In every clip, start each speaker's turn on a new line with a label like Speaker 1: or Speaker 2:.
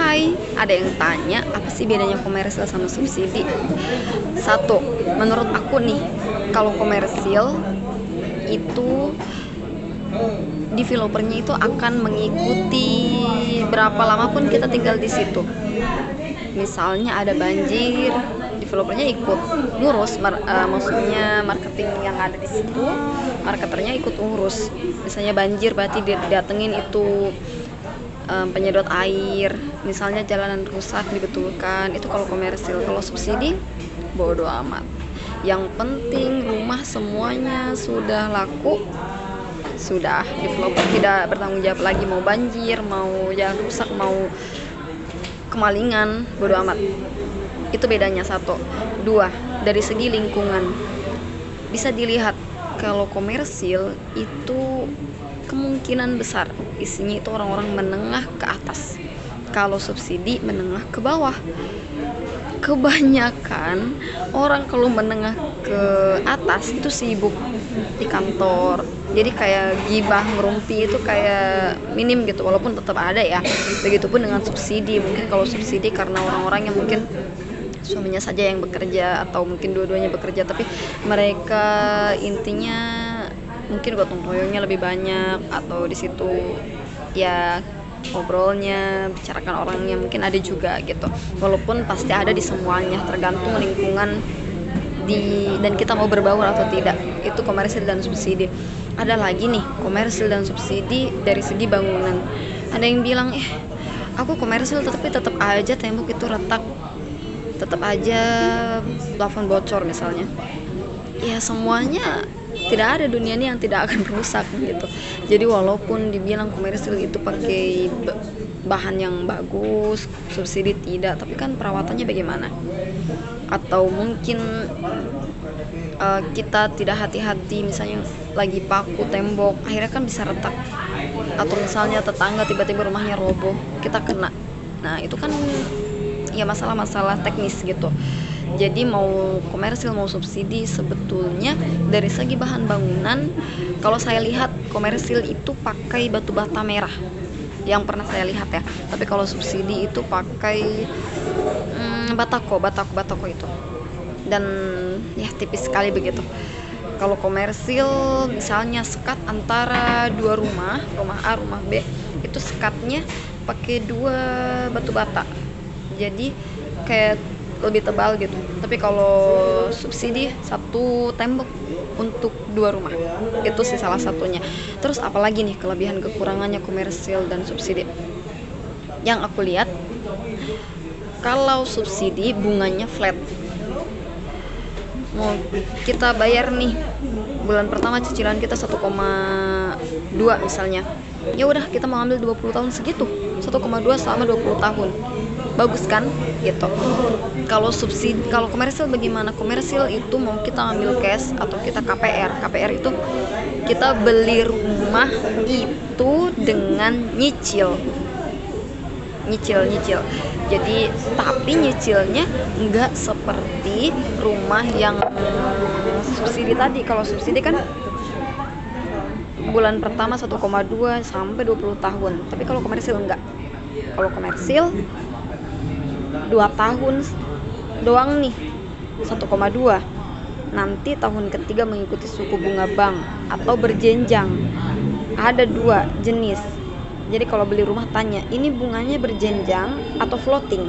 Speaker 1: Hai, ada yang tanya apa sih bedanya komersil sama subsidi? Satu, menurut aku nih, kalau komersil itu developernya itu akan mengikuti berapa lama pun kita tinggal di situ. Misalnya ada banjir, developernya ikut ngurus, maksudnya marketing yang ada di situ, marketernya ikut ngurus. Misalnya banjir berarti didatengin itu penyedot air, misalnya jalanan rusak dibetulkan. Itu kalau komersil. Kalau subsidi bodo amat, yang penting rumah semuanya sudah laku, sudah, developer tidak bertanggung jawab lagi mau banjir, mau jalan rusak, mau kemalingan, bodo amat. Itu bedanya. Satu. Dua, dari segi lingkungan bisa dilihat, kalau komersil itu kemungkinan besar isinya itu orang-orang menengah ke atas. Kalau subsidi menengah ke bawah. Kebanyakan orang kalau menengah ke atas itu sibuk di kantor, jadi kayak gibah ngerumpi itu kayak minim gitu, walaupun tetap ada ya. Begitupun dengan subsidi. Mungkin kalau subsidi karena orang-orang yang mungkin suaminya saja yang bekerja atau mungkin dua-duanya bekerja, tapi mereka intinya mungkin gotong royongnya lebih banyak, atau di situ ya ngobrolnya, bicarakan orangnya mungkin ada juga gitu. Walaupun pasti ada di semuanya, tergantung lingkungan dan kita mau berbaur atau tidak. Itu komersil dan subsidi. Ada lagi nih komersil dan subsidi dari segi bangunan. Ada yang bilang aku komersil tapi tetap aja tembok itu retak, tetap aja plafon bocor misalnya. Ya semuanya, tidak ada dunia ini yang tidak akan rusak gitu. Jadi walaupun dibilang komersil itu pakai bahan yang bagus, subsidi tidak, tapi kan perawatannya bagaimana? Atau mungkin kita tidak hati-hati, misalnya lagi paku tembok, akhirnya kan bisa retak. Atau misalnya tetangga tiba-tiba rumahnya roboh, kita kena. Nah itu kan ya masalah-masalah teknis gitu. Jadi mau komersil mau subsidi, sebetulnya dari segi bahan bangunan, kalau saya lihat komersil itu pakai batu bata merah yang pernah saya lihat ya. Tapi kalau subsidi itu pakai batako itu, dan ya tipis sekali begitu. Kalau komersil misalnya sekat antara dua rumah A rumah B, itu sekatnya pakai dua batu bata, jadi kayak lebih tebal gitu. Tapi kalau subsidi satu tembok untuk dua rumah, itu sih salah satunya. Terus apalagi nih kelebihan kekurangannya komersil dan subsidi? Yang aku lihat, kalau subsidi bunganya flat. Mau kita bayar nih bulan pertama cicilan kita 1,2 misalnya, ya udah kita mau ambil 20 tahun segitu, 1,2 selama 20 tahun. Bagus kan gitu. Kalau subsidi, kalau komersil bagaimana? Komersil itu mau kita ambil cash atau kita KPR itu kita beli rumah itu dengan nyicil. Jadi tapi nyicilnya enggak seperti rumah yang subsidi tadi. Kalau subsidi kan bulan pertama 1,2 sampai 20 tahun. Tapi kalau komersil enggak. Kalau komersil 2 tahun doang nih 1,2. Nanti tahun ketiga mengikuti suku bunga bank atau berjenjang. Ada 2 jenis. Jadi kalau beli rumah tanya, ini bunganya berjenjang atau floating?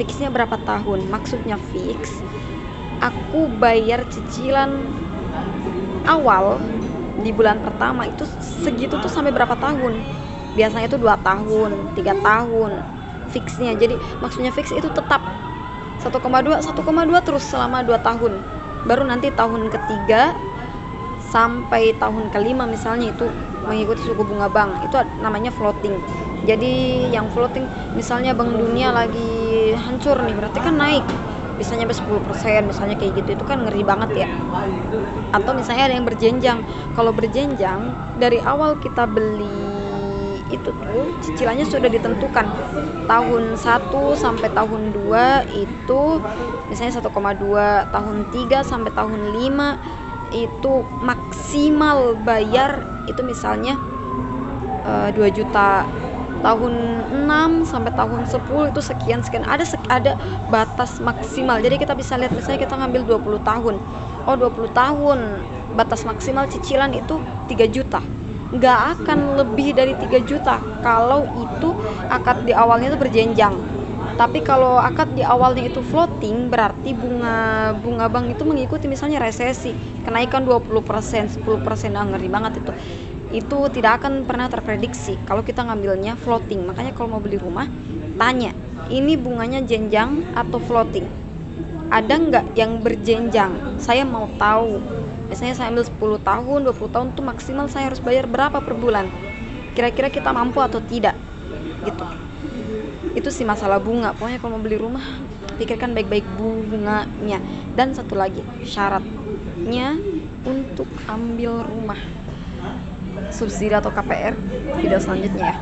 Speaker 1: Fixnya berapa tahun? Maksudnya fix, aku bayar cicilan awal di bulan pertama itu segitu tuh sampai berapa tahun? Biasanya itu 2 tahun, 3 tahun fixnya. Jadi maksudnya fix itu tetap 1,2 terus selama 2 tahun. Baru nanti tahun ketiga sampai tahun kelima misalnya itu mengikuti suku bunga bank, itu namanya floating. Jadi yang floating misalnya Bank Dunia lagi hancur nih, berarti kan naik bisa nyampe 10% misalnya kayak gitu. Itu kan ngeri banget ya. Atau misalnya ada yang berjenjang. Kalau berjenjang dari awal kita beli itu tuh cicilannya sudah ditentukan. Tahun 1 sampai tahun 2 itu misalnya 1,2, tahun 3 sampai tahun 5 itu maksimal bayar itu misalnya 2 juta tahun 6 sampai tahun 10 itu sekian ada batas maksimal. Jadi kita bisa lihat misalnya kita ngambil 20 tahun. Oh, 20 tahun batas maksimal cicilan itu 3 juta. Nggak akan lebih dari 3 juta kalau itu akad di awalnya itu berjenjang. Tapi kalau akad di awalnya itu floating, berarti bunga bank itu mengikuti misalnya resesi, kenaikan 20%, 10%, ngeri banget itu. Itu tidak akan pernah terprediksi kalau kita ngambilnya floating. Makanya kalau mau beli rumah, tanya, ini bunganya jenjang atau floating? Ada nggak yang berjenjang? Saya mau tahu. Misalnya saya ambil 10 tahun, 20 tahun tuh maksimal saya harus bayar berapa per bulan? Kira-kira kita mampu atau tidak? Gitu. Itu sih masalah bunga. Pokoknya kalau mau beli rumah, pikirkan baik-baik bunganya. Dan satu lagi, syaratnya untuk ambil rumah subsidi atau KPR video selanjutnya ya.